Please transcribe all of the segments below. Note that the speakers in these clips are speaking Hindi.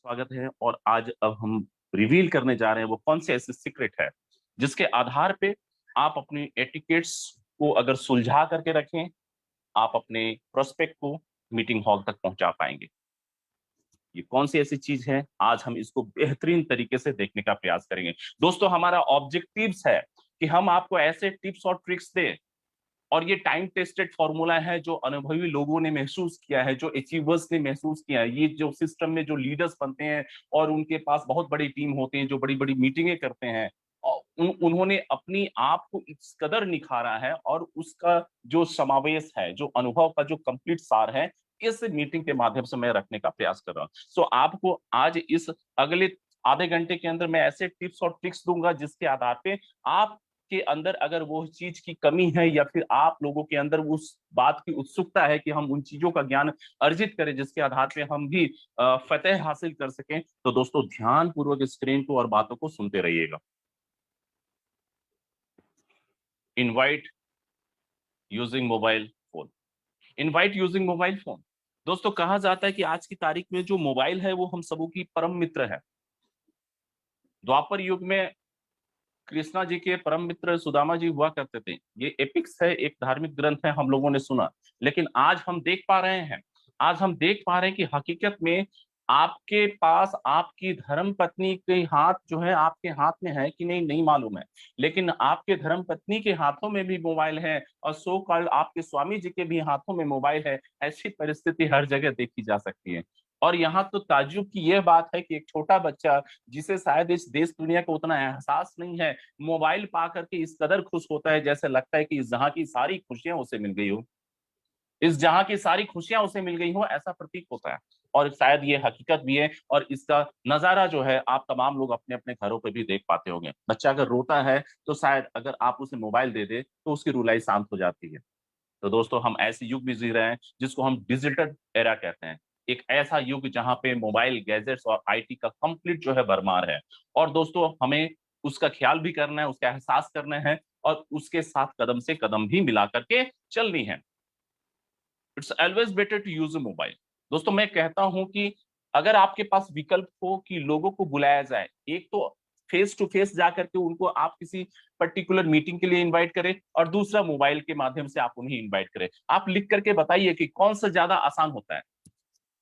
स्वागत है। और आज अब हम रिवील करने जा रहे हैं वो कौन से ऐसे सीक्रेट है जिसके आधार पे आप अपनी एटिकेट्स को अगर सुलझा करके रखें, आप अपने प्रोस्पेक्ट को मीटिंग हॉल तक पहुंचा पाएंगे। ये कौन सी ऐसी चीज है, आज हम इसको बेहतरीन तरीके से देखने का प्रयास करेंगे। दोस्तों, हमारा ऑब्जेक्टिव्स है कि हम आपको ऐसे टिप्स और ट्रिक्स दें, और ये टाइम टेस्टेड फॉर्मूला है जो अनुभवी लोगों ने महसूस किया है, जो अचीवर्स ने महसूस किया है। ये जो सिस्टम में जो लीडर्स बनते हैं और उनके पास बहुत बड़ी टीम होती है, जो बड़ी बड़ी मीटिंगें करते हैं, और उन्होंने अपनी आप को इस कदर निखारा है, और उसका जो समावेश है, जो अनुभव का जो कंप्लीट सार है, इस मीटिंग के माध्यम से मैं रखने का प्रयास कर रहा हूँ। सो आपको आज इस अगले आधे घंटे के अंदर मैं ऐसे टिप्स और ट्रिक्स दूंगा जिसके आधार पे आप के अंदर अगर वो चीज की कमी है, या फिर आप लोगों के अंदर उस बात की उत्सुकता है कि हम उन चीजों का ज्ञान अर्जित करें जिसके आधार पे हम भी फतेह हासिल कर सकें, तो दोस्तों ध्यान पूर्वक स्क्रीन को और बातों को सुनते रहिएगा। Invite using mobile phone. Invite using mobile phone. दोस्तों, कहा जाता है कि आज की तारीख में जो मोबाइल है वो हम सबों की परम मित्र है। द्वापर युग में कृष्णा जी के परम मित्र सुदामा जी हुआ करते थे। ये एपिक्स है, एक धार्मिक ग्रंथ है, हम लोगों ने सुना। लेकिन आज हम देख पा रहे हैं, आज हम देख पा रहे हैं कि हकीकत में आपके पास आपकी धर्म पत्नी के हाथ जो है आपके हाथ में है कि नहीं, नहीं मालूम है। लेकिन आपके धर्म पत्नी के हाथों में भी मोबाइल है, और सो कॉल्ड आपके स्वामी जी के भी हाथों में मोबाइल है। ऐसी परिस्थिति हर जगह देखी जा सकती है। और यहाँ तो ताज्जुब की यह बात है कि एक छोटा बच्चा, जिसे शायद इस देश दुनिया का उतना एहसास नहीं है, मोबाइल पा करके इस कदर खुश होता है जैसे लगता है कि इस जहां की सारी खुशियां उसे मिल गई हो, इस जहां की सारी खुशियां उसे मिल गई हो, ऐसा प्रतीक होता है। और शायद ये हकीकत भी है, और इसका नजारा जो है आप तमाम लोग अपने अपने घरों पे भी देख पाते होंगे। बच्चा अगर रोता है तो शायद अगर आप उसे मोबाइल दे दे तो उसकी रुलाई शांत हो जाती है। तो दोस्तों, हम ऐसे युग में जी रहे हैं जिसको हम डिजिटल एरा कहते हैं। एक ऐसा युग जहां पे मोबाइल गैजेट्स और आईटी का कंप्लीट जो है भरमार है। और दोस्तों, हमें उसका ख्याल भी करना है, उसका एहसास करना है, और उसके साथ कदम से कदम भी मिला करके चलनी है। It's always better to use a mobile. दोस्तों, मैं कहता हूं कि अगर आपके पास विकल्प हो कि लोगों को बुलाया जाए, एक तो फेस टू फेस जाकर के उनको आप किसी पर्टिकुलर मीटिंग के लिए इनवाइट करें, और दूसरा मोबाइल के माध्यम से आप उन्हें इनवाइट करें। आप लिख करके बताइए कि कौन सा ज्यादा आसान होता है,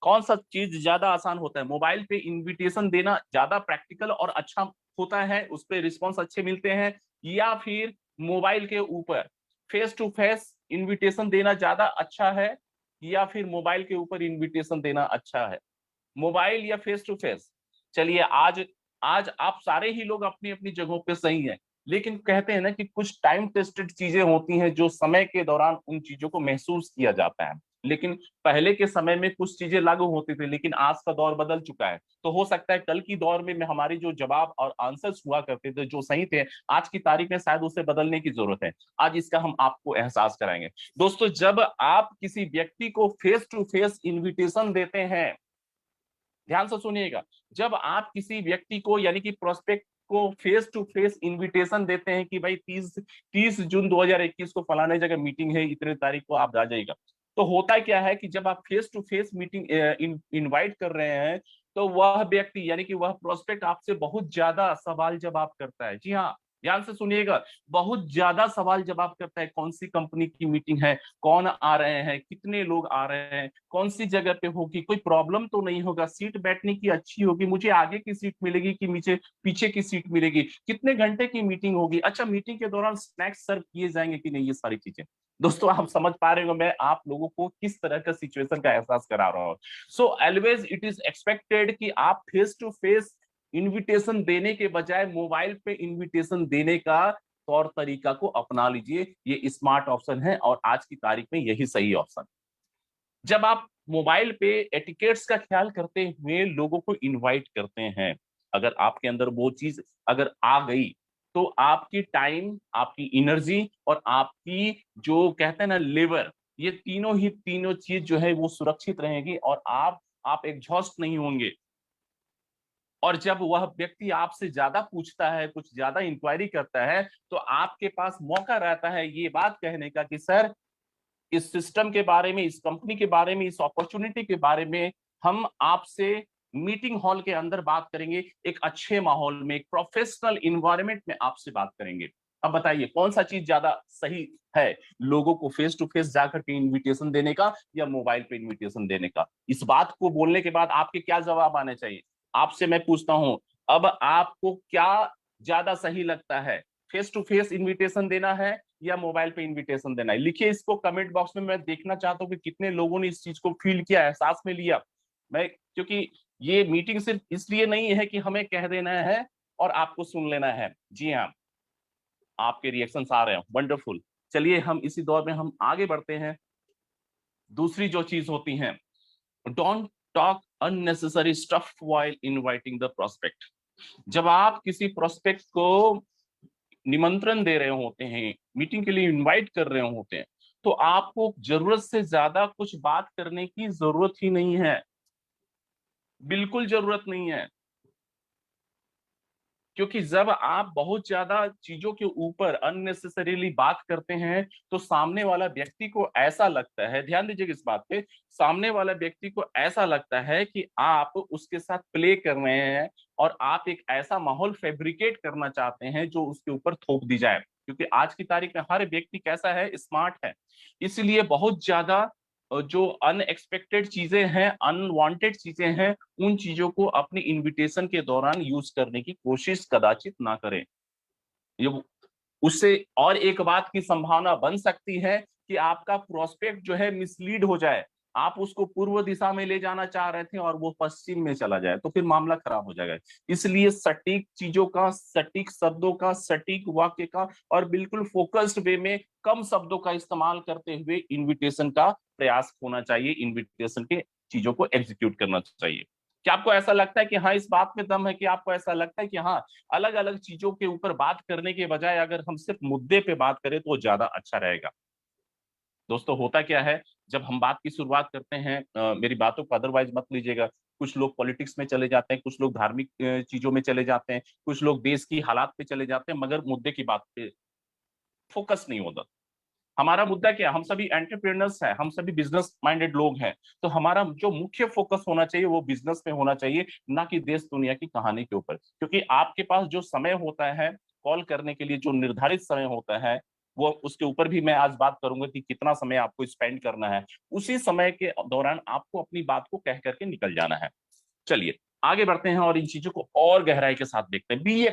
कौन सा चीज ज्यादा आसान होता है। मोबाइल पे इनविटेशन देना ज्यादा प्रैक्टिकल और अच्छा होता है, उस पर रिस्पॉन्स अच्छे मिलते हैं, या फिर मोबाइल के ऊपर फेस टू फेस इनविटेशन देना ज्यादा अच्छा है, या फिर मोबाइल के ऊपर इनविटेशन देना अच्छा है, मोबाइल या फेस टू फेस। चलिए, आज आज आप सारे ही लोग अपनी अपनी जगहों पे सही हैं, लेकिन कहते हैं ना कि कुछ टाइम टेस्टेड चीजें होती हैं जो समय के दौरान उन चीजों को महसूस किया जाता है। लेकिन पहले के समय में कुछ चीजें लागू होती थी, लेकिन आज का दौर बदल चुका है। तो हो सकता है कल की दौर में हमारी जो जवाब और आंसर्स हुआ करते थे जो सही थे, आज की तारीख में शायद उसे बदलने की जरूरत है। आज इसका हम आपको एहसास कराएंगे। दोस्तों, जब आप किसी व्यक्ति को फेस टू फेस इन्विटेशन देते हैं, ध्यान से सुनिएगा, जब आप किसी व्यक्ति को यानी कि प्रोस्पेक्ट को फेस टू फेस इनविटेशन देते हैं कि भाई 30 जून 2021 को फलाने जगह मीटिंग है, इतने तारीख को आप आ जाइएगा, तो होता क्या है कि जब आप face to face meeting invite कर रहे हैं, तो वह व्यक्ति यानी कि वह प्रोस्पेक्ट आपसे बहुत ज्यादा सवाल जवाब करता है। जी हाँ, ध्यान से सुनिएगा, बहुत ज्यादा सवाल जवाब करता है। कौन सी कंपनी की मीटिंग है, कौन आ रहे हैं, कितने लोग आ रहे हैं, कौन सी जगह पे होगी, कोई प्रॉब्लम तो नहीं होगा, सीट बैठने की अच्छी होगी, मुझे आगे की सीट मिलेगी कि नीचे पीछे की सीट मिलेगी, कितने घंटे की मीटिंग होगी, अच्छा मीटिंग के दौरान स्नैक्स सर्व किए जाएंगे कि नहीं, ये सारी चीजें। दोस्तों, आप समझ पा रहे हो मैं आप लोगों को किस तरह का सिचुएशन का एहसास करा रहा हूँ। So always it is expected कि आप फेस टू फेस इनविटेशन देने के बजाय मोबाइल पे इनविटेशन देने का तौर तरीका को अपना लीजिए। ये स्मार्ट ऑप्शन है, और आज की तारीख में यही सही ऑप्शन। जब आप मोबाइल पे एटिकेट्स का ख्याल करते हुए लोगों को इनवाइट करते हैं, अगर आपके अंदर वो चीज अगर आ गई, तो आपकी टाइम, आपकी एनर्जी, और आपकी जो कहते हैं ना लेवर, ये तीनों ही तीनों चीज जो है वो सुरक्षित रहेगी, और आप एग्जॉस्ट नहीं होंगे। और जब वह व्यक्ति आपसे ज्यादा पूछता है, कुछ ज्यादा इंक्वायरी करता है, तो आपके पास मौका रहता है ये बात कहने का कि सर, इस सिस्टम के बारे में, इस कंपनी के बारे में, इस अपॉर्चुनिटी के बारे में हम आपसे मीटिंग हॉल के अंदर बात करेंगे, एक अच्छे माहौल में, एक प्रोफेशनल इन्वायरमेंट में आपसे बात करेंगे। अब बताइए कौन सा चीज ज्यादा सही है, लोगों को फेस टू फेस जाकर के इनविटेशन देने का या मोबाइल पे इनविटेशन देने का? इस बात को बोलने के बाद आपके क्या जवाब आने चाहिए? आपसे मैं पूछता हूं, अब आपको क्या ज्यादा सही लगता है, फेस टू फेस इनविटेशन देना है या मोबाइल पे इनविटेशन देना है? लिखिए इसको कमेंट बॉक्स में, मैं देखना चाहता हूँ कि कितने लोगों ने इस चीज को फील किया, एहसास में लिया। मैं, क्योंकि ये मीटिंग सिर्फ इसलिए नहीं है कि हमें कह देना है और आपको सुन लेना है। जी हाँ, आपके रिएक्शंस आ रहे हैं, वंडरफुल। चलिए हम इसी दौर में हम आगे बढ़ते हैं। दूसरी जो चीज होती है, don't talk unnecessary stuff while inviting the prospect. जब आप किसी प्रोस्पेक्ट को निमंत्रण दे रहे होते हैं, मीटिंग के लिए इनवाइट कर रहे होते हैं, तो आपको जरूरत से ज्यादा कुछ बात करने की जरूरत ही नहीं है, बिल्कुल जरूरत नहीं है। क्योंकि जब आप बहुत ज्यादा चीजों के ऊपर अननेसेसरीली बात करते हैं तो सामने वाला व्यक्ति को ऐसा लगता है, ध्यान दीजिएगा इस बात पे, सामने वाला व्यक्ति को ऐसा लगता है कि आप उसके साथ प्ले कर रहे हैं और आप एक ऐसा माहौल फैब्रिकेट करना चाहते हैं जो उसके ऊपर थोप दी जाए। क्योंकि आज की तारीख में हर व्यक्ति कैसा है, स्मार्ट है, इसलिए बहुत ज्यादा जो अनएक्सपेक्टेड चीजें हैं, अनवांटेड चीजें हैं, उन चीजों को अपने इनविटेशन के दौरान यूज करने की कोशिश कदाचित ना करें। ये उससे और एक बात की संभावना बन सकती है कि आपका प्रोस्पेक्ट जो है मिसलीड हो जाए, आप उसको पूर्व दिशा में ले जाना चाह रहे थे और वो पश्चिम में चला जाए, तो फिर मामला खराब हो जाएगा। इसलिए सटीक चीजों का, सटीक शब्दों का, सटीक वाक्य का और बिल्कुल फोकस्ड वे में कम शब्दों का इस्तेमाल करते हुए इन्विटेशन का प्रयास होना चाहिए, इन्विटेशन के चीजों को एग्जीक्यूट करना चाहिए। क्या आपको ऐसा लगता है कि हाँ इस बात में दम है, कि आपको ऐसा लगता है कि हाँ अलग अलग चीजों के ऊपर बात करने के बजाय अगर हम सिर्फ मुद्दे पे बात करें तो ज्यादा अच्छा रहेगा? दोस्तों होता क्या है, जब हम बात की शुरुआत करते हैं, मेरी बातों को अदरवाइज मत लीजिएगा, कुछ लोग पॉलिटिक्स में चले जाते हैं, कुछ लोग धार्मिक चीजों में चले जाते हैं, कुछ लोग देश की हालात पे चले जाते हैं, मगर मुद्दे की बात पे फोकस नहीं होता। हमारा मुद्दा क्या, हम सभी एंटरप्रेन्योर्स हैं, हम सभी बिजनेस माइंडेड लोग हैं, तो हमारा जो मुख्य फोकस होना चाहिए वो बिजनेस पे होना चाहिए, ना कि देश दुनिया की कहानी के ऊपर। क्योंकि आपके पास जो समय होता है कॉल करने के लिए, जो निर्धारित समय होता है, वो उसके ऊपर भी मैं आज बात करूंगा कि कितना समय आपको स्पेंड करना है। उसी समय के दौरान आपको अपनी बात को कह करके निकल जाना है। चलिए आगे बढ़ते हैं और इन चीजों को और गहराई के साथ देखते हैं। Be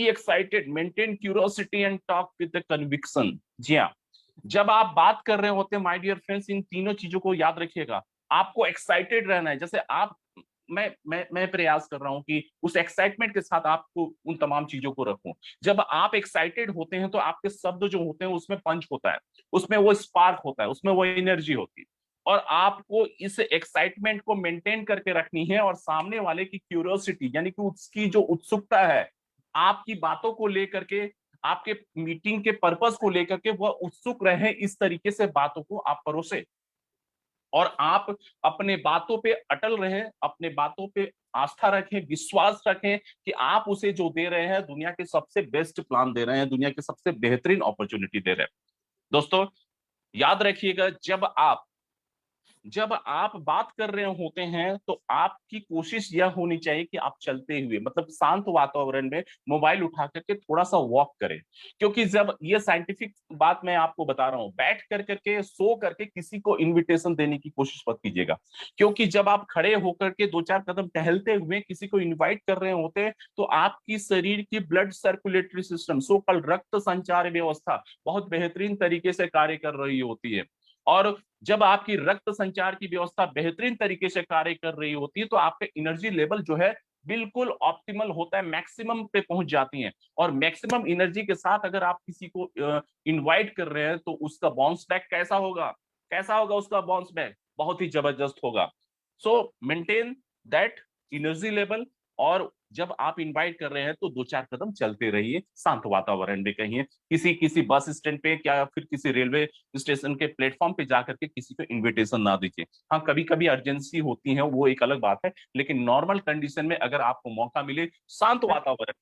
excited, maintain curiosity and talk with the conviction. जी हाँ, जब आप बात कर रहे होते हैं माय डियर फ्रेंड्स, इन तीनों चीजों को याद रखिएगा। आपको एक्साइटेड रहना है, जैसे आप, मैं प्रयास कर रहा हूं कि उस एक्साइटमेंट के साथ आपको उन तमाम चीजों को रखूं। जब आप एक्साइटेड होते हैं तो आपके शब्द जो होते हैं उसमें पंच होता है, उसमें वो स्पार्क होता है, उसमें वो एनर्जी होती है। और आपको इस एक्साइटमेंट को मेंटेन करके रखनी है और सामने वाले की क्यूरियोसिटी यानी कि उसकी जो उत्सुकता है आपकी बातों को लेकर के, आपके मीटिंग के पर्पस को लेकर के वह उत्सुक रहे, इस तरीके से बातों को आप परोसे और आप अपने बातों पे अटल रहें, अपने बातों पे आस्था रखें, विश्वास रखें कि आप उसे जो दे रहे हैं दुनिया के सबसे बेस्ट प्लान दे रहे हैं, दुनिया के सबसे बेहतरीन अपॉर्चुनिटी दे रहे हैं। दोस्तों याद रखिएगा, जब आप बात कर रहे होते हैं तो आपकी कोशिश यह होनी चाहिए कि आप चलते हुए, मतलब शांत वातावरण में मोबाइल उठा करके थोड़ा सा वॉक करें। क्योंकि जब ये साइंटिफिक बात मैं आपको बता रहा हूं, बैठ कर करके, सो करके किसी को इनविटेशन देने की कोशिश मत कीजिएगा। क्योंकि जब आप खड़े होकर के दो चार कदम टहलते हुए किसी को इन्वाइट कर रहे होते हैं तो आपकी शरीर की blood circulatory system, so called रक्त संचार व्यवस्था बहुत बेहतरीन तरीके से कार्य कर रही होती है। और जब आपकी रक्त संचार की व्यवस्था बेहतरीन तरीके से कार्य कर रही होती है तो आपका एनर्जी लेवल जो है बिल्कुल ऑप्टिमल होता है, मैक्सिमम पे पहुंच जाती हैं। और मैक्सिमम एनर्जी के साथ अगर आप किसी को इनवाइट कर रहे हैं तो उसका बाउंस बैक कैसा होगा, कैसा होगा उसका बाउंस बैक, बहुत ही जबरदस्त होगा। सो मेंटेन दैट एनर्जी लेवल। और जब आप इनवाइट कर रहे हैं तो दो चार कदम चलते रहिए, शांत वातावरण में कहिए, किसी किसी बस स्टैंड पे क्या फिर किसी रेलवे स्टेशन के प्लेटफॉर्म पे जाकर के किसी को इनविटेशन ना दीजिए। हाँ कभी कभी अर्जेंसी होती है वो एक अलग बात है, लेकिन नॉर्मल कंडीशन में अगर आपको मौका मिले, शांत वातावरण,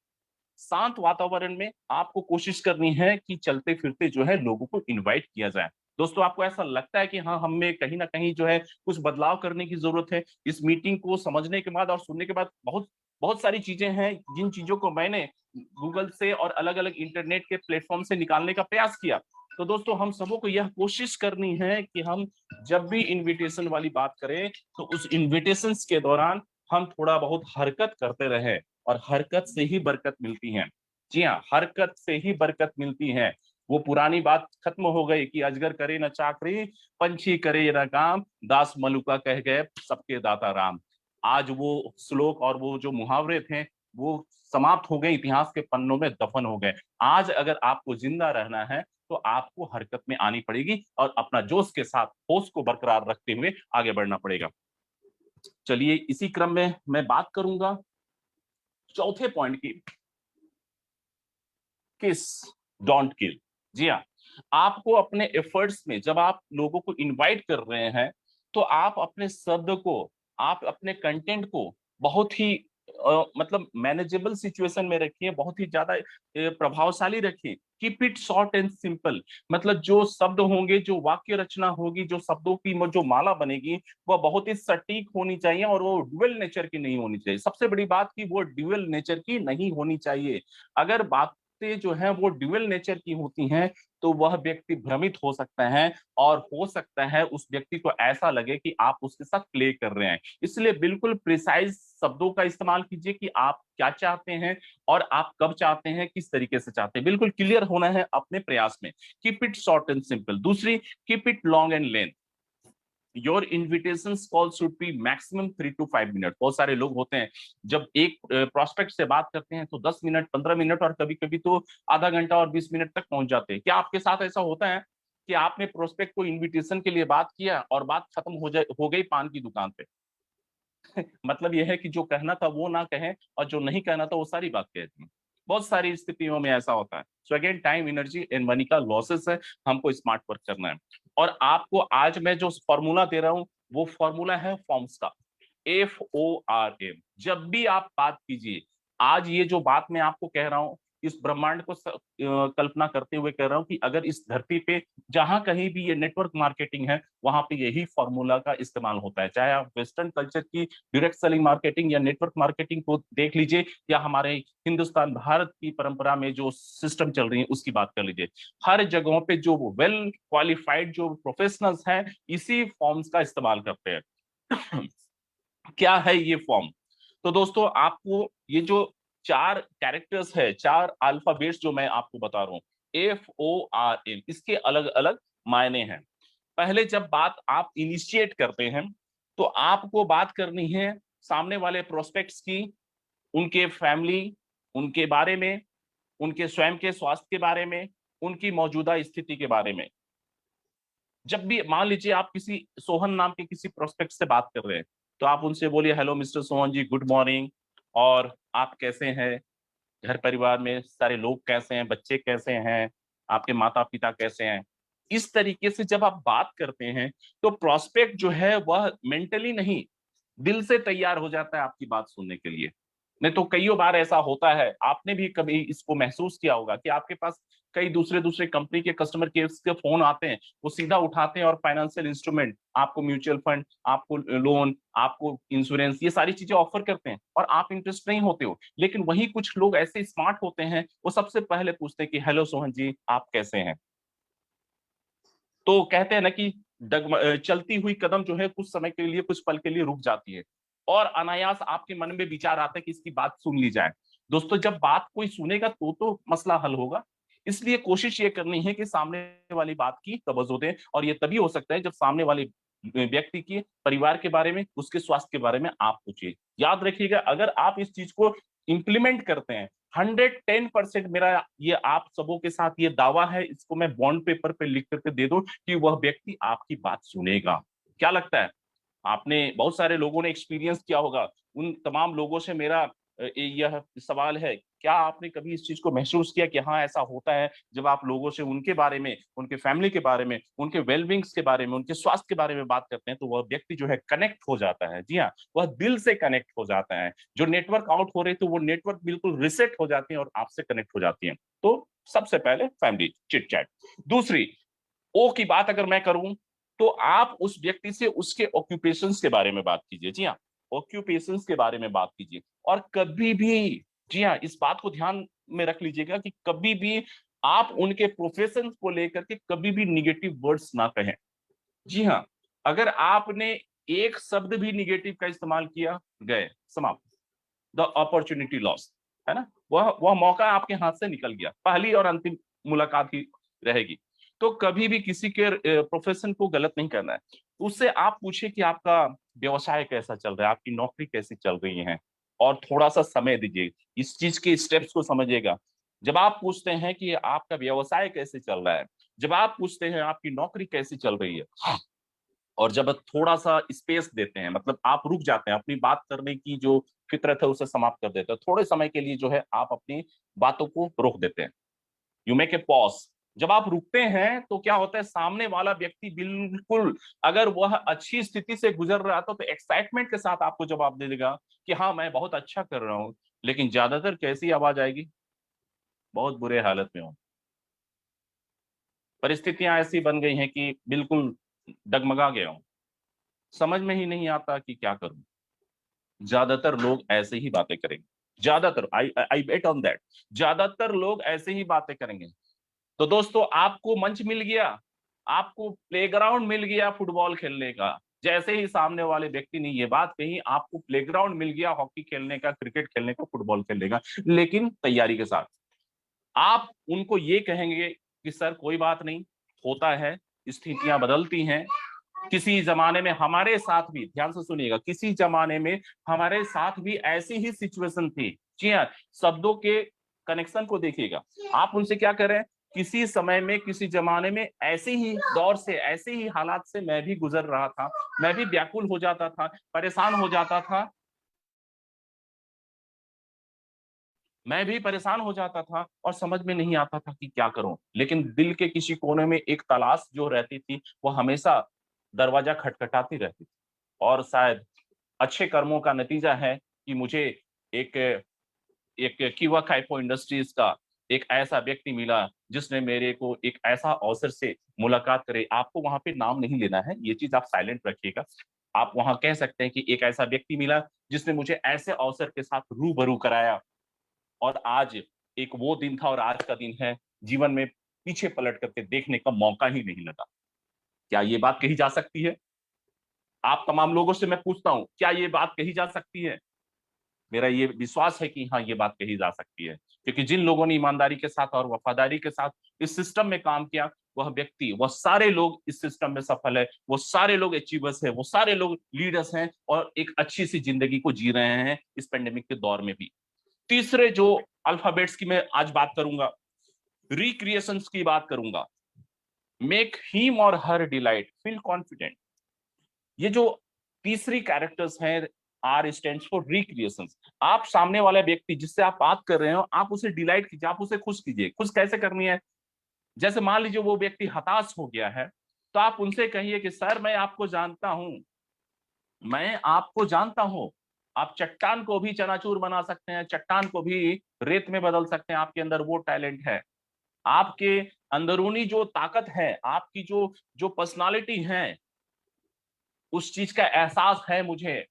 शांत वातावरण में आपको कोशिश करनी है कि चलते फिरते जो है लोगों को इनवाइट किया जाए। दोस्तों आपको ऐसा लगता है कि हाँ, हमें कहीं ना कहीं जो है कुछ बदलाव करने की जरूरत है? इस मीटिंग को समझने के बाद और सुनने के बाद बहुत बहुत सारी चीजें हैं, जिन चीजों को मैंने गूगल से और अलग अलग इंटरनेट के प्लेटफॉर्म से निकालने का प्रयास किया। तो दोस्तों हम सबों को यह कोशिश करनी है कि हम जब भी इनविटेशन वाली बात करें तो उस इनविटेशन के दौरान हम थोड़ा बहुत हरकत करते रहें, और हरकत से ही बरकत मिलती है। जी हाँ, हरकत से ही बरकत मिलती है। वो पुरानी बात खत्म हो गई कि अजगर करे न चाकरी, पंछी करे न काम, दास मलुका कह गए सबके दाता राम। आज वो श्लोक और वो जो मुहावरे थे वो समाप्त हो गए, इतिहास के पन्नों में दफन हो गए। आज अगर आपको जिंदा रहना है तो आपको हरकत में आनी पड़ेगी और अपना जोश के साथ होश को बरकरार रखते हुए आगे बढ़ना पड़ेगा। चलिए इसी क्रम में मैं बात करूंगा चौथे पॉइंट की, किस डोंट किल। जी हाँ, आपको अपने एफर्ट्स में जब आप लोगों को इनवाइट कर रहे हैं तो आप अपने शब्द को, आप अपने कंटेंट को बहुत ही मतलब मैनेजेबल सिचुएशन में रखिए, बहुत ही ज्यादा प्रभावशाली रखिए। Keep it short and simple. मतलब जो शब्द होंगे, जो वाक्य रचना होगी, जो शब्दों की जो माला बनेगी वह बहुत ही सटीक होनी चाहिए, और वो ड्यूअल नेचर की नहीं होनी चाहिए। सबसे बड़ी बात की वो ड्यूअल नेचर की नहीं होनी चाहिए। अगर बातें जो है वो ड्यूअल नेचर की होती हैं तो वह व्यक्ति भ्रमित हो सकता है, और हो सकता है उस व्यक्ति को ऐसा लगे कि आप उसके साथ प्ले कर रहे हैं। इसलिए बिल्कुल प्रिसाइज शब्दों का इस्तेमाल कीजिए कि आप क्या चाहते हैं और आप कब चाहते हैं, किस तरीके से चाहते हैं। बिल्कुल क्लियर होना है अपने प्रयास में। Keep it short and simple. दूसरी, keep it long and length. Your invitation call should be maximum 3 to 5 minute. बहुत सारे लोग होते हैं जब एक प्रोस्पेक्ट से बात करते हैं तो 10 मिनट, 15 मिनट और कभी कभी तो आधा घंटा और 20 मिनट तक पहुंच जाते हैं। क्या आपके साथ ऐसा होता है कि आपने प्रोस्पेक्ट को इन्विटेशन के लिए बात किया और बात खत्म हो गई पान की दुकान पे? मतलब यह है कि जो कहना था वो ना कहें, और जो नहीं कहना था वो सारी बात कह दी। बहुत सारी स्थितियों में ऐसा होता है। So again, time, energy and money का लॉसेस है। हमको स्मार्ट वर्क करना है। और आपको आज मैं जो फॉर्मूला दे रहा हूं वो फॉर्मूला है फॉर्म्स का। FORM। जब भी आप बात कीजिए, आज ये जो बात मैं आपको कह रहा हूं, इस ब्रह्मांड को कल्पना करते हुए कह रहा हूं कि अगर इस धरती पे जहां कहीं भी ये नेटवर्क मार्केटिंग है वहां पे यही फॉर्मूला का इस्तेमाल होता है। चाहे आप वेस्टर्न कल्चर की डायरेक्ट सेलिंग मार्केटिंग या नेटवर्क मार्केटिंग को देख लीजिए, या हमारे हिंदुस्तान भारत की परंपरा में जो सिस्टम चल रही है उसकी बात कर लीजिए। हर जगहों पे जो वेल क्वालिफाइड जो प्रोफेशनल्स हैं इसी फॉर्म्स का इस्तेमाल करते हैं। क्या है ये फॉर्म? तो दोस्तों आपको ये जो चार कैरेक्टर्स है, चार अल्फाबेट्स जो मैं आपको बता रहा हूँ, FORM, इसके अलग अलग मायने हैं। पहले जब बात आप इनिशिएट करते हैं तो आपको बात करनी है सामने वाले प्रोस्पेक्ट्स की, उनके फैमिली, उनके बारे में, उनके स्वयं के स्वास्थ्य के बारे में, उनकी मौजूदा स्थिति के बारे में। जब भी मान लीजिए आप किसी सोहन नाम के किसी प्रोस्पेक्ट से बात कर रहे हैं तो आप उनसे बोलिए, हेलो मिस्टर सोहन जी, गुड मॉर्निंग, और आप कैसे हैं, घर परिवार में सारे लोग कैसे हैं, बच्चे कैसे हैं, आपके माता पिता कैसे हैं। इस तरीके से जब आप बात करते हैं तो प्रोस्पेक्ट जो है वह मेंटली नहीं, दिल से तैयार हो जाता है आपकी बात सुनने के लिए। नहीं तो कईयों बार ऐसा होता है, आपने भी कभी इसको महसूस किया होगा कि आपके पास कई दूसरे दूसरे कंपनी के कस्टमर केयर के फोन आते हैं, वो सीधा उठाते हैं और फाइनेंशियल इंस्ट्रूमेंट, आपको म्यूचुअल फंड, आपको लोन, आपको इंश्योरेंस, ये सारी चीजें ऑफर करते हैं और आप इंटरेस्ट नहीं होते हो। लेकिन वही कुछ लोग ऐसे स्मार्ट होते हैं, वो सबसे पहले पूछते हैं कि हेलो सोहन जी, आप कैसे हैं। तो कहते हैं ना कि चलती हुई कदम जो है कुछ समय के लिए, कुछ पल के लिए रुक जाती है, और अनायास आपके मन में विचार आता है कि इसकी बात सुन ली जाए। दोस्तों जब बात कोई सुनेगा तो मसला हल होगा। इसलिए कोशिश ये करनी है कि सामने वाली बात की तवज्जो दें, और ये तभी हो सकता है जब सामने वाले व्यक्ति के परिवार के बारे में, उसके स्वास्थ्य के बारे में आप पूछिए। याद रखिएगा, अगर आप इस चीज को इंप्लीमेंट करते हैं, 110% मेरा ये आप सबों के साथ ये दावा है, इसको मैं बॉन्ड पेपर पे लिख करके दे दूं कि वह व्यक्ति आपकी बात सुनेगा। क्या लगता है? आपने, बहुत सारे लोगों ने एक्सपीरियंस किया होगा। उन तमाम लोगों से मेरा यह सवाल है, क्या आपने कभी इस चीज को महसूस किया कि हाँ ऐसा होता है, जब आप लोगों से उनके बारे में, उनके फैमिली के बारे में, उनके वेलबींग्स के बारे में, उनके स्वास्थ्य के बारे में बात करते हैं तो वह व्यक्ति जो है कनेक्ट हो जाता है। जी हाँ, वह दिल से कनेक्ट हो जाता है। जो नेटवर्क आउट हो रहे तो वो नेटवर्क बिल्कुल रिसेट हो जाती है और आपसे कनेक्ट हो जाती है। तो सबसे पहले फैमिली चिट चैट। दूसरी, ओ की बात अगर मैं करूं तो आप उस व्यक्ति से उसके ऑक्यूपेशंस के बारे में बात कीजिए। जी हाँ, ऑक्यूपेशंस के बारे में बात कीजिए। और कभी भी, जी हाँ, इस बात को ध्यान में रख लीजिएगा कि कभी भी आप उनके प्रोफेशन को लेकर के कभी भी निगेटिव वर्ड्स ना कहें। जी हाँ, अगर आपने एक शब्द भी निगेटिव का इस्तेमाल किया, गए, समाप्त। द अपॉर्चुनिटी लॉस, है ना, वह मौका आपके हाथ से निकल गया, पहली और अंतिम मुलाकात ही रहेगी। तो कभी भी किसी के प्रोफेशन को गलत नहीं करना है। उससे आप पूछे कि आपका व्यवसाय कैसा चल रहा है, आपकी नौकरी कैसी चल रही है, और थोड़ा सा समय दीजिए, इस चीज के स्टेप्स को समझिएगा। जब आप पूछते हैं कि आपका व्यवसाय कैसे चल रहा है, जब आप पूछते हैं आपकी नौकरी कैसी चल रही है, और जब थोड़ा सा स्पेस देते हैं, मतलब आप रुक जाते हैं, अपनी बात करने की जो फितरत है उसे समाप्त कर देते हैं, थोड़े समय के लिए जो है आप अपनी बातों को रोक देते हैं, यू मेक ए पॉज। जब आप रुकते हैं तो क्या होता है, सामने वाला व्यक्ति बिल्कुल, अगर वह अच्छी स्थिति से गुजर रहा था तो एक्साइटमेंट के साथ आपको जवाब दे देगा कि हाँ मैं बहुत अच्छा कर रहा हूँ। लेकिन ज्यादातर कैसी आवाज आएगी, बहुत बुरे हालत में हो, परिस्थितियां ऐसी बन गई हैं कि बिल्कुल डगमगा गया हूं, समझ में ही नहीं आता कि क्या करूं। ज्यादातर लोग ऐसे ही बातें करेंगे, ज्यादातर, आई आई बेट ऑन दैट, ज्यादातर लोग ऐसे ही बातें करेंगे। तो दोस्तों, आपको मंच मिल गया, आपको प्लेग्राउंड मिल गया फुटबॉल खेलने का, जैसे ही सामने वाले व्यक्ति ने ये बात कही, आपको प्लेग्राउंड मिल गया हॉकी खेलने का, क्रिकेट खेलने का, फुटबॉल खेलने का, लेकिन तैयारी के साथ। आप उनको ये कहेंगे कि सर कोई बात नहीं, होता है, स्थितियां बदलती हैं। किसी जमाने में हमारे साथ भी, ध्यान से सुनिएगा, किसी जमाने में हमारे साथ भी ऐसी ही सिचुएशन थी। जी हाँ, शब्दों के कनेक्शन को देखिएगा। आप उनसे क्या करें, किसी समय में, किसी जमाने में ऐसे ही दौर से, ऐसे ही हालात से मैं भी गुजर रहा था, मैं भी व्याकुल हो जाता था, परेशान हो जाता था, मैं भी परेशान हो जाता था और समझ में नहीं आता था कि क्या करूं। लेकिन दिल के किसी कोने में एक तलाश जो रहती थी, वो हमेशा दरवाजा खटखटाती रहती थी। और शायद अच्छे कर्मों का नतीजा है कि मुझे एक एक कीवा काइपो इंडस्ट्रीज का एक ऐसा व्यक्ति मिला जिसने मेरे को एक ऐसा अवसर से मुलाकात करे। आपको वहां पे नाम नहीं लेना है, ये चीज आप साइलेंट रखिएगा। आप वहां कह सकते हैं कि एक ऐसा व्यक्ति मिला जिसने मुझे ऐसे अवसर के साथ रूबरू कराया, और आज एक वो दिन था और आज का दिन है, जीवन में पीछे पलट करके देखने का मौका ही नहीं लगा। क्या ये बात कही जा सकती है? आप तमाम लोगों से मैं पूछता हूं, क्या ये बात कही जा सकती है? मेरा ये विश्वास है कि हाँ, ये बात कही जा सकती है, क्योंकि जिन लोगों ने ईमानदारी के साथ और वफादारी के साथ इस सिस्टम में काम किया, वह व्यक्ति, वह सारे लोग इस सिस्टम में सफल है, वो सारे लोग अचीवर्स हैं, वो सारे लोग लीडर्स हैं, और एक अच्छी सी जिंदगी को जी रहे हैं इस पेंडेमिक के दौर में भी। तीसरे जो अल्फाबेट्स की मैं आज बात करूंगा, रिक्रिएशंस की बात करूंगा। मेक हिम और हर डिलाइट, फील कॉन्फिडेंट। ये जो तीसरी कैरेक्टर्स हैं, आर स्टैंड्स फॉर रिक्रिएशंस। आप सामने वाला व्यक्ति जिससे आप बात कर रहे हो, आप उसे डिलाइट कीजिए, आप उसे खुश कीजिए। खुश कैसे करनी है? जैसे मान लीजिए वो व्यक्ति हताश हो गया है, तो आप उनसे कहिए कि सर मैं आपको जानता हूं, मैं आपको जानता हूं, आप चट्टान को भी चनाचूर बना सकते हैं, चट्टान को भी रेत में बदल सकते हैं, आपके अंदर वो टैलेंट है। आपके अंदरूनी जो ताकत है, आपकी जो जो पर्सनालिटी है, उस चीज का एहसास है मुझे,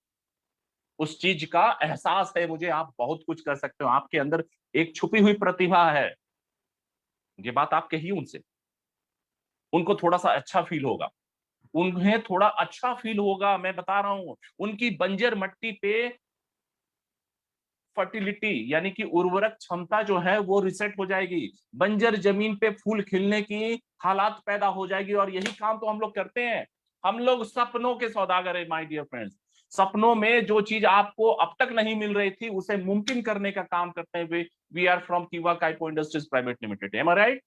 उस चीज का एहसास है मुझे, आप बहुत कुछ कर सकते हो, आपके अंदर एक छुपी हुई प्रतिभा है। ये बात आप कहिए उनसे, उनको थोड़ा सा अच्छा फील होगा, उन्हें थोड़ा अच्छा फील होगा। मैं बता रहा हूं, उनकी बंजर मिट्टी पे फर्टिलिटी यानी कि उर्वरक क्षमता जो है वो रिसेट हो जाएगी, बंजर जमीन पे फूल खिलने की हालात पैदा हो जाएगी। और यही काम तो हम लोग करते हैं, हम लोग सपनों के सौदागर है माय डियर फ्रेंड्स। सपनों में जो चीज आपको अब तक नहीं मिल रही थी उसे मुमकिन करने का काम करते हैं। वी आर फ्रॉम कीवा काइपो इंडस्ट्रीज प्राइवेट लिमिटेड, एम आई राइट?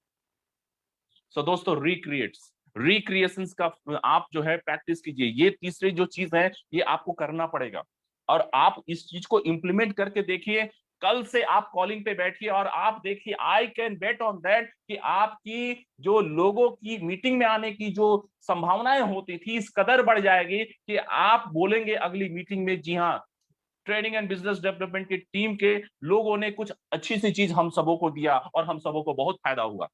सो दोस्तों, रिक्रिएट्स, रिक्रिएशंस का आप जो है प्रैक्टिस कीजिए। ये तीसरी जो चीज है ये आपको करना पड़ेगा, और आप इस चीज को इंप्लीमेंट करके देखिए। कल से आप कॉलिंग पे बैठिए और आप देखिए, I can bet on that कि आपकी जो लोगों की मीटिंग में आने की जो संभावनाएं होती थी, इस कदर बढ़ जाएगी कि आप बोलेंगे अगली मीटिंग में, जी हाँ, ट्रेनिंग एंड बिजनेस डेवलपमेंट की टीम के लोगों ने कुछ अच्छी सी चीज हम सबों को दिया और हम सबों को बहुत फायदा हुआ।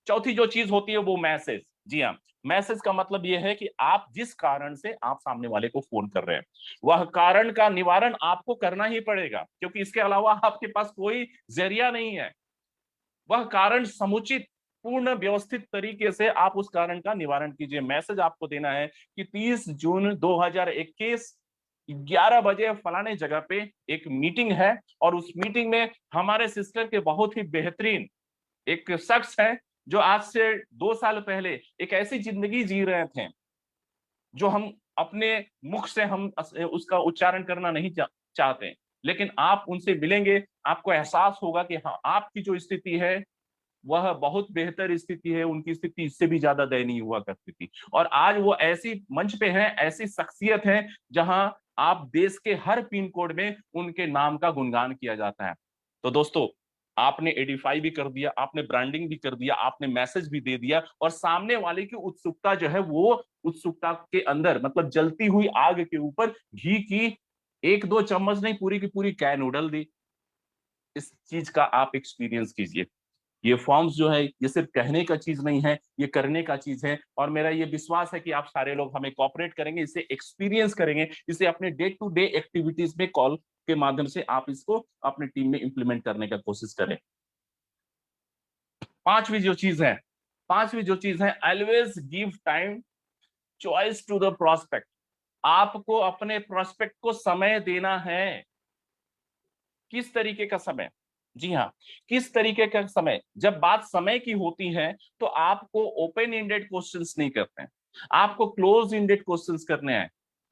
चौथी जो चीज होती है वो मैसेज, जी हाँ, मैसेज का मतलब यह है कि आप जिस कारण से आप सामने वाले को फोन कर रहे हैं, वह कारण का निवारण आपको करना ही पड़ेगा, क्योंकि इसके अलावा आपके पास कोई जरिया नहीं है। वह कारण समुचित, पूर्ण व्यवस्थित तरीके से आप उस कारण का निवारण कीजिए। मैसेज आपको देना है कि 30 जून 2021 11 बजे फलाने जगह पे एक मीटिंग है, और उस मीटिंग में हमारे सिस्टर के बहुत ही बेहतरीन एक शख्स है, जो आज से 2 साल पहले एक ऐसी जिंदगी जी रहे थे जो हम अपने मुख से हम उसका उच्चारण करना नहीं चाहते, लेकिन आप उनसे मिलेंगे, आपको एहसास होगा कि हाँ, आपकी जो स्थिति है वह बहुत बेहतर स्थिति है, उनकी स्थिति इससे भी ज्यादा दयनीय हुआ करती थी। और आज वो ऐसी मंच पे हैं, ऐसी शख्सियत है, जहां आप देश के हर पिन कोड में उनके नाम का गुणगान किया जाता है। तो दोस्तों, आपने एडिफाई भी कर दिया, आपने ब्रांडिंग भी कर दिया, आपने मैसेज भी दे दिया, और सामने वाले की उत्सुकता जो है, वो उत्सुकता के अंदर मतलब जलती हुई आग के ऊपर घी की 1-2 चम्मच नहीं, पूरी की पूरी कैन उड़ल दी। इस चीज का आप एक्सपीरियंस कीजिए। ये फॉर्म्स जो है, ये सिर्फ कहने का चीज नहीं है, ये करने का चीज है। और मेरा ये विश्वास है कि आप सारे लोग हमें कॉपरेट करेंगे, इसे एक्सपीरियंस करेंगे, इसे अपने डे टू डे एक्टिविटीज में कॉल के माध्यम से आप इसको अपनी टीम में इंप्लीमेंट करने का कोशिश करें। पांचवी जो चीज है, always give time choice to the prospect. आपको अपने प्रोस्पेक्ट को समय देना है। किस तरीके का समय? जी हाँ, किस तरीके का समय? जब बात समय की होती है तो आपको ओपन एंडेड क्वेश्चंस नहीं करते हैं, आपको क्लोज एंडेड क्वेश्चंस करने हैं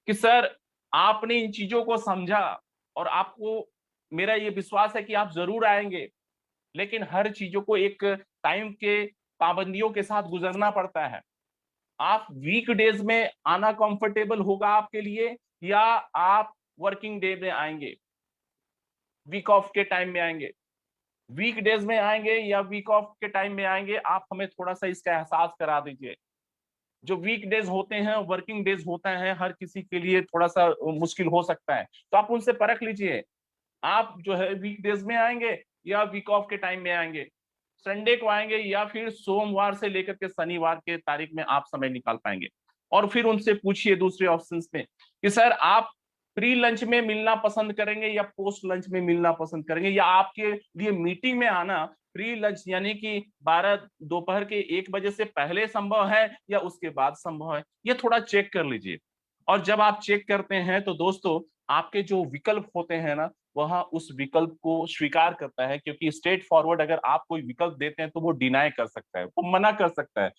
कि सर, आपने इन चीजों को समझा, और आपको, मेरा ये विश्वास है कि आप जरूर आएंगे, लेकिन हर चीजों को एक टाइम के पाबंदियों के साथ गुजरना पड़ता है। आप वीक डेज में आना कंफर्टेबल होगा आपके लिए, या आप वर्किंग डे में आएंगे, वीक ऑफ के टाइम में आएंगे? वीक डेज में आएंगे या वीक ऑफ के टाइम में आएंगे, आप हमें थोड़ा सा इसका एहसास करा दीजिए। जो वीक डेज होते हैं, वर्किंग डेज होता है, हर किसी के लिए थोड़ा सा मुश्किल हो सकता है, तो आप उनसे परख लीजिए, आप जो है वीक डेज में आएंगे या वीक ऑफ के टाइम में आएंगे, संडे को आएंगे या फिर सोमवार से लेकर के शनिवार के तारीख में आप समय निकाल पाएंगे। और फिर उनसे पूछिए दूसरे ऑप्शंस में कि सर, आप प्री लंच में मिलना पसंद करेंगे या पोस्ट लंच में मिलना पसंद करेंगे, या आपके लिए मीटिंग में आना प्री लंच यानी कि 12 दोपहर के 1 बजे से पहले संभव है या उसके बाद संभव है? ये थोड़ा चेक कर लीजिए। और जब आप चेक करते हैं तो दोस्तों, आपके जो विकल्प होते हैं ना, वह उस विकल्प को स्वीकार करता है, क्योंकि स्ट्रेट फॉरवर्ड अगर आप कोई विकल्प देते हैं तो वो डिनाई कर सकता है, वो मना कर सकता है,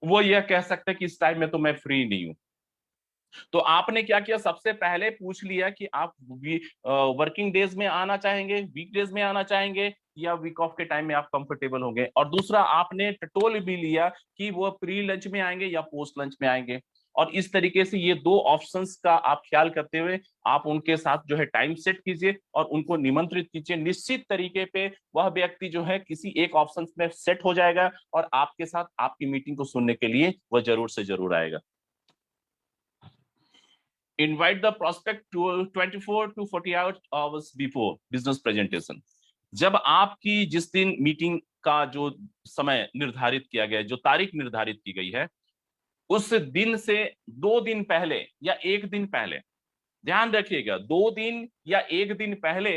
वो यह कह सकता है कि इस टाइम में तो मैं फ्री नहीं हूं। तो आपने क्या किया, सबसे पहले पूछ लिया कि आप वर्किंग डेज में आना चाहेंगे, वीक डेज में आना चाहेंगे, या वीक ऑफ के टाइम में आप कंफर्टेबल होंगे। और दूसरा, आपने टटोल भी लिया कि वो प्री लंच में आएंगे या पोस्ट लंच में आएंगे। और इस तरीके से ये दो ऑप्शंस का आप ख्याल करते हुए आप उनके साथ जो है टाइम सेट कीजिए और उनको निमंत्रित कीजिए। निश्चित तरीके पे वह व्यक्ति जो है किसी एक ऑप्शन में सेट हो जाएगा और आपके साथ आपकी मीटिंग को सुनने के लिए वह जरूर से जरूर आएगा। Invite the prospect to 24 to 40 hours before business presentation। जब आपकी जिस दिन मीटिंग का जो समय निर्धारित किया गया है, जो तारीख निर्धारित की गई है, उस दिन से 2 दिन पहले या 1 दिन पहले, ध्यान रखिएगा, 2 दिन या 1 दिन पहले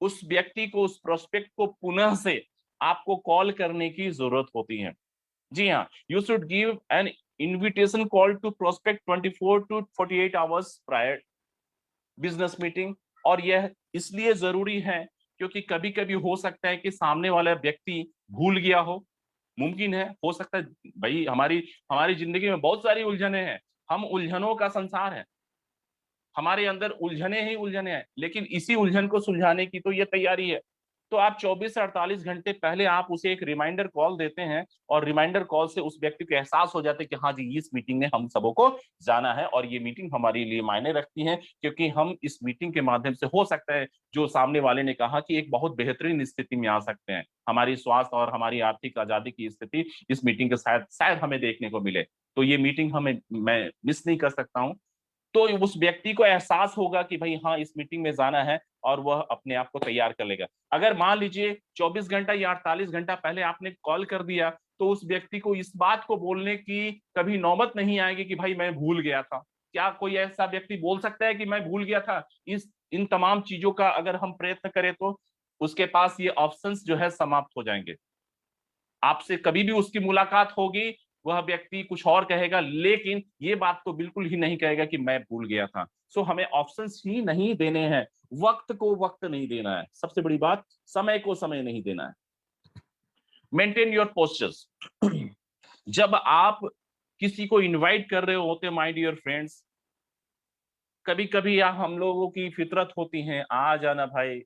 उस व्यक्ति को, उस प्रोस्पेक्ट को पुनः से आपको कॉल करने की जरूरत होती है। जी हाँ, you should give an invitation call to prospect 24 to 48 hours prior business meeting. और यह इसलिए जरूरी है क्योंकि कभी कभी हो सकता है कि सामने वाला व्यक्ति भूल गया हो, मुमकिन है, हो सकता है। भाई, हमारी हमारी जिंदगी में बहुत सारी उलझने हैं, हम उलझनों का संसार है, हमारे अंदर उलझने ही उलझने हैं, लेकिन इसी उलझन को सुलझाने की तो ये तैयारी है। तो आप 24 से 48 घंटे पहले आप उसे एक रिमाइंडर कॉल देते हैं, और रिमाइंडर कॉल से उस व्यक्ति को एहसास हो जाता है कि हाँ जी, इस मीटिंग में हम सबों को जाना है, और ये मीटिंग हमारे लिए मायने रखती है, क्योंकि हम इस मीटिंग के माध्यम से, हो सकता है जो सामने वाले ने कहा, कि एक बहुत बेहतरीन स्थिति में आ सकते हैं, हमारी स्वास्थ्य और हमारी आर्थिक आजादी की स्थिति इस मीटिंग के शायद शायद हमें देखने को मिले, तो ये मीटिंग हमें, मैं मिस नहीं कर सकता हूँ। तो उस व्यक्ति को एहसास होगा कि भाई हाँ, इस मीटिंग में जाना है, और वह अपने आप को तैयार कर लेगा। अगर मान लीजिए 24 घंटा या 48 घंटा पहले आपने कॉल कर दिया, तो उस व्यक्ति को इस बात को बोलने की कभी नौबत नहीं आएगी कि भाई मैं भूल गया था। क्या कोई ऐसा व्यक्ति बोल सकता है कि मैं भूल गया था? इन तमाम चीजों का अगर हम प्रयत्न करें तो उसके पास ये ऑप्शंस जो है समाप्त हो जाएंगे। आपसे कभी भी उसकी मुलाकात होगी, वह व्यक्ति कुछ और कहेगा, लेकिन ये बात तो बिल्कुल ही नहीं कहेगा कि मैं भूल गया था। सो हमें ऑप्शंस ही नहीं देने हैं, वक्त को वक्त नहीं देना है, सबसे बड़ी बात समय को समय नहीं देना है। Maintain your postures. जब आप किसी को इनवाइट कर रहे होते, माय डियर फ्रेंड्स, कभी कभी हम लोगों की फितरत होती है, आ जाना भाई,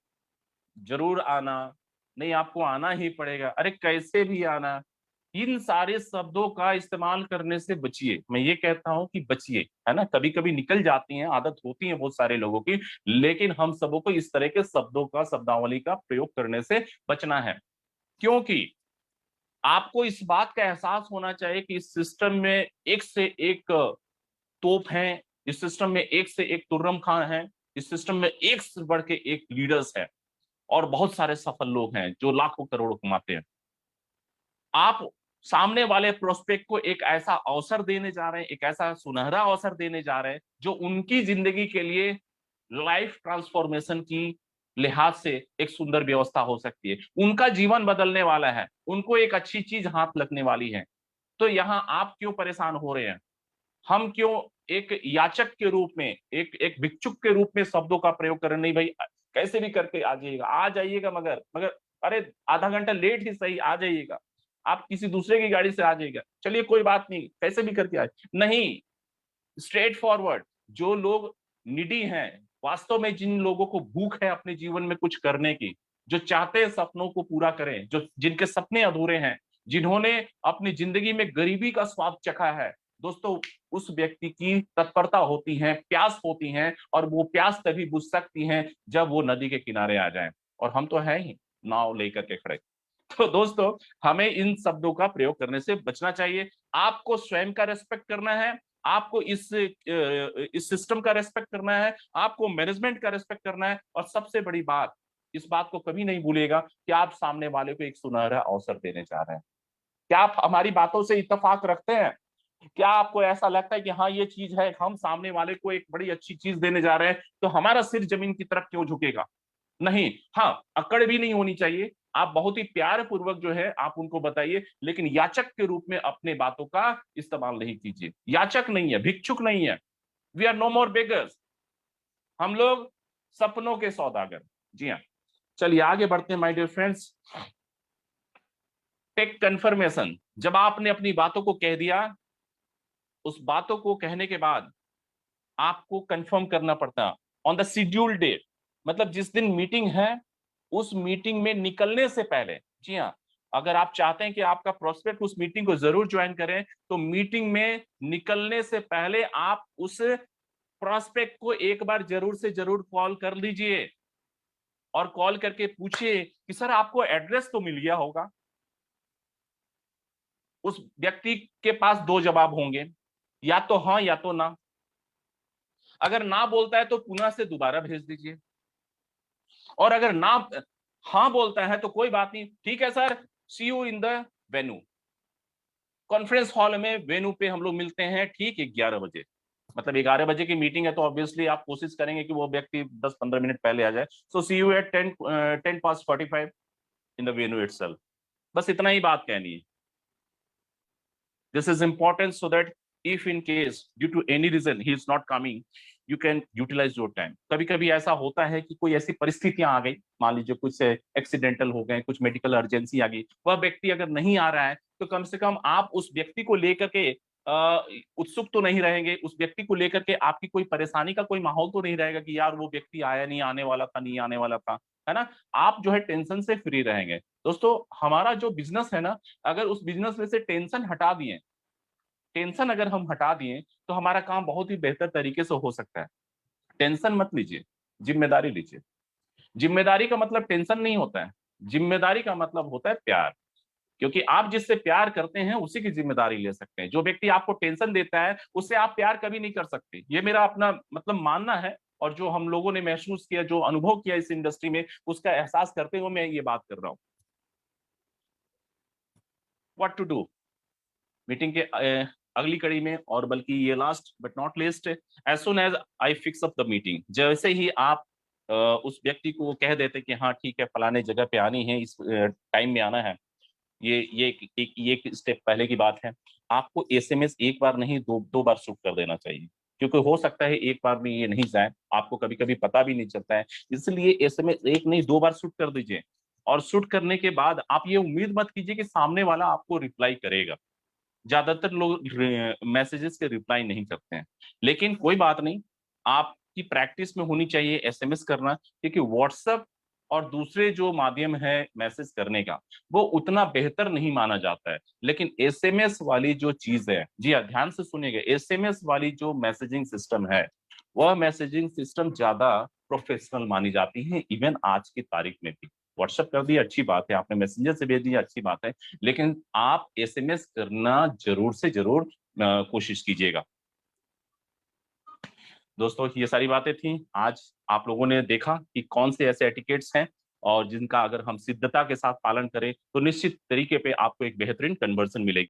जरूर आना, नहीं आपको आना ही पड़ेगा, अरे कैसे भी आना। इन सारे शब्दों का इस्तेमाल करने से बचिए। मैं ये कहता हूं कि बचिए, है ना। कभी कभी निकल जाती हैं, आदत होती है बहुत सारे लोगों की, लेकिन हम सबों को इस तरह के शब्दों का, शब्दावली का प्रयोग करने से बचना है। क्योंकि आपको इस बात का एहसास होना चाहिए कि इस सिस्टम में एक से एक तोप हैं, इस सिस्टम में एक से एक तुर्रम खान है, इस सिस्टम में एक से बढ़ के एक लीडर्स है, और बहुत सारे सफल लोग हैं जो लाखों करोड़ों कमाते हैं। आप सामने वाले प्रोस्पेक्ट को एक ऐसा अवसर देने जा रहे हैं, एक ऐसा सुनहरा अवसर देने जा रहे हैं जो उनकी जिंदगी के लिए लाइफ ट्रांसफॉर्मेशन की लिहाज से एक सुंदर व्यवस्था हो सकती है। उनका जीवन बदलने वाला है, उनको एक अच्छी चीज हाथ लगने वाली है। तो यहाँ आप क्यों परेशान हो रहे हैं? हम क्यों एक याचक के रूप में, एक एक भिक्षुक के रूप में शब्दों का प्रयोग कर रहे हैं? नहीं भाई, कैसे भी करके आ जाइएगा, आ जाइएगा, मगर मगर अरे आधा घंटा लेट ही सही, आ जाइएगा। आप किसी दूसरे की गाड़ी से आ जाइएगा, चलिए कोई बात नहीं, कैसे भी करके आए। नहीं, स्ट्रेट फॉरवर्ड। जो लोग निडी हैं, वास्तव में जिन लोगों को भूख है अपने जीवन में कुछ करने की, जो चाहते हैं सपनों को पूरा करें, जो जिनके सपने अधूरे हैं, जिन्होंने अपनी जिंदगी में गरीबी का स्वाद चखा है, दोस्तों, उस व्यक्ति की तत्परता होती है, प्यास होती है, और वो प्यास तभी बुझ सकती है जब वो नदी के किनारे आ जाए, और हम तो है ही नाव लेकर के खड़े। तो दोस्तों, हमें इन शब्दों का प्रयोग करने से बचना चाहिए। आपको स्वयं का रेस्पेक्ट करना है, आपको इस सिस्टम का रेस्पेक्ट करना है, आपको मैनेजमेंट का रेस्पेक्ट करना है, और सबसे बड़ी बात, इस बात को कभी नहीं भूलेगा कि आप सामने वाले को एक सुनहरा अवसर देने जा रहे हैं। क्या आप हमारी बातों से इत्तेफाक रखते हैं? क्या आपको ऐसा लगता है कि हाँ ये चीज है, हम सामने वाले को एक बड़ी अच्छी चीज देने जा रहे हैं, तो हमारा सिर जमीन की तरफ क्यों झुकेगा? नहीं। हाँ, अकड़ भी नहीं होनी चाहिए। आप बहुत ही प्यार पूर्वक जो है आप उनको बताइए, लेकिन याचक के रूप में अपने बातों का इस्तेमाल नहीं कीजिए। याचक नहीं है, भिक्षुक नहीं है। We are no more beggars. हम लोग सपनों के सौदागर। जी हाँ, चलिए आगे बढ़ते हैं my dear friends. Take confirmation. जब आपने अपनी बातों को कह दिया, उस बातों को कहने के बाद आपको कंफर्म करना पड़ता ऑन द शेड्यूल्ड डे। मतलब जिस दिन मीटिंग है, उस मीटिंग में निकलने से पहले, जी हाँ, अगर आप चाहते हैं कि आपका प्रोस्पेक्ट उस मीटिंग को जरूर ज्वाइन करें, तो मीटिंग में निकलने से पहले आप उस प्रोस्पेक्ट को एक बार जरूर से जरूर कॉल कर लीजिए, और कॉल करके पूछिए कि सर आपको एड्रेस तो मिल गया होगा। उस व्यक्ति के पास दो जवाब होंगे, या तो हाँ या तो ना। अगर ना बोलता है तो पुनः से दोबारा भेज दीजिए, और अगर ना हाँ बोलता है तो कोई बात नहीं, ठीक है sir, see you in the venue. Conference hall में वेन्यू पे हम लोग मिलते हैं ठीक 11 बजे। मतलब 11 बजे की मीटिंग है, तो ऑब्वियसली आप कोशिश करेंगे कि वो व्यक्ति 10-15 मिनट पहले आ जाए। So see you at 10:45 in the venue itself. बस इतना ही बात कहनी है। This is important so that if in case due to any reason he is not coming, you can utilize your time. कभी कभी ऐसा होता है कि कोई ऐसी परिस्थितियां आ गई, मान लीजिए कुछ एक्सीडेंटल हो गए, कुछ मेडिकल अर्जेंसी आ गई, वह व्यक्ति अगर नहीं आ रहा है, तो कम से कम आप उस व्यक्ति को लेकर के उत्सुक तो नहीं रहेंगे, उस व्यक्ति को लेकर के आपकी कोई परेशानी का कोई माहौल तो नहीं रहेगा कि यार वो व्यक्ति आया नहीं, आने वाला था, नहीं आने वाला था, है ना। आप जो है टेंशन से फ्री रहेंगे। दोस्तों, हमारा जो बिजनेस है ना, अगर उस बिजनेस में से टेंशन हटा दिए, टेंशन अगर हम हटा दिए, तो हमारा काम बहुत ही बेहतर तरीके से हो सकता है। टेंशन मत लीजिए, जिम्मेदारी लीजिए। जिम्मेदारी का मतलब टेंशन नहीं होता है, जिम्मेदारी का मतलब होता है प्यार। क्योंकि आप जिससे प्यार करते हैं उसी की जिम्मेदारी ले सकते हैं। जो व्यक्ति आपको टेंशन देता है उससे आप प्यार कभी नहीं कर सकते। ये मेरा अपना मतलब मानना है, और जो हम लोगों ने महसूस किया, जो अनुभव किया इस इंडस्ट्री में, उसका एहसास करते हुए मैं ये बात कर रहा हूं। व्हाट टू डू मीटिंग के अगली कड़ी में, और बल्कि ये last but not least, as soon as I fix up the meeting, जैसे ही आप उस व्यक्ति को कह देते कि हाँ ठीक है फलाने जगह पे आनी है, इस टाइम में आना है, ये एक स्टेप पहले की बात है। आपको एसएमएस एक बार नहीं दो दो बार शूट कर देना चाहिए, क्योंकि हो सकता है एक बार में ये नहीं जाए, आपको कभी कभी पता भी नहीं चलता है। इसलिए एसएमएस एक नहीं दो बार शूट कर दीजिए, और शूट करने के बाद आप ये उम्मीद मत कीजिए कि सामने वाला आपको रिप्लाई करेगा। ज्यादातर लोग मैसेजेस के रिप्लाई नहीं करते हैं, लेकिन कोई बात नहीं, आपकी प्रैक्टिस में होनी चाहिए एसएमएस करना, क्योंकि व्हाट्सएप और दूसरे जो माध्यम है मैसेज करने का, वो उतना बेहतर नहीं माना जाता है। लेकिन एसएमएस वाली जो चीज है, जी हाँ ध्यान से सुनिएगा, एसएमएस वाली जो मैसेजिंग सिस्टम है, वह मैसेजिंग सिस्टम ज्यादा प्रोफेशनल मानी जाती है, इवन आज की तारीख में भी। व्हाट्सएप कर दिया अच्छी बात है, आपने मैसेंजर से भेज दिया अच्छी बात है, लेकिन आप एसएमएस करना जरूर से जरूर कोशिश कीजिएगा। दोस्तों ये सारी बातें थी, आज आप लोगों ने देखा कि कौन से ऐसे एटिकेट्स हैं और जिनका अगर हम सिद्धता के साथ पालन करें तो निश्चित तरीके पे आपको एक बेहतरीन कन्वर्जन मिलेगी।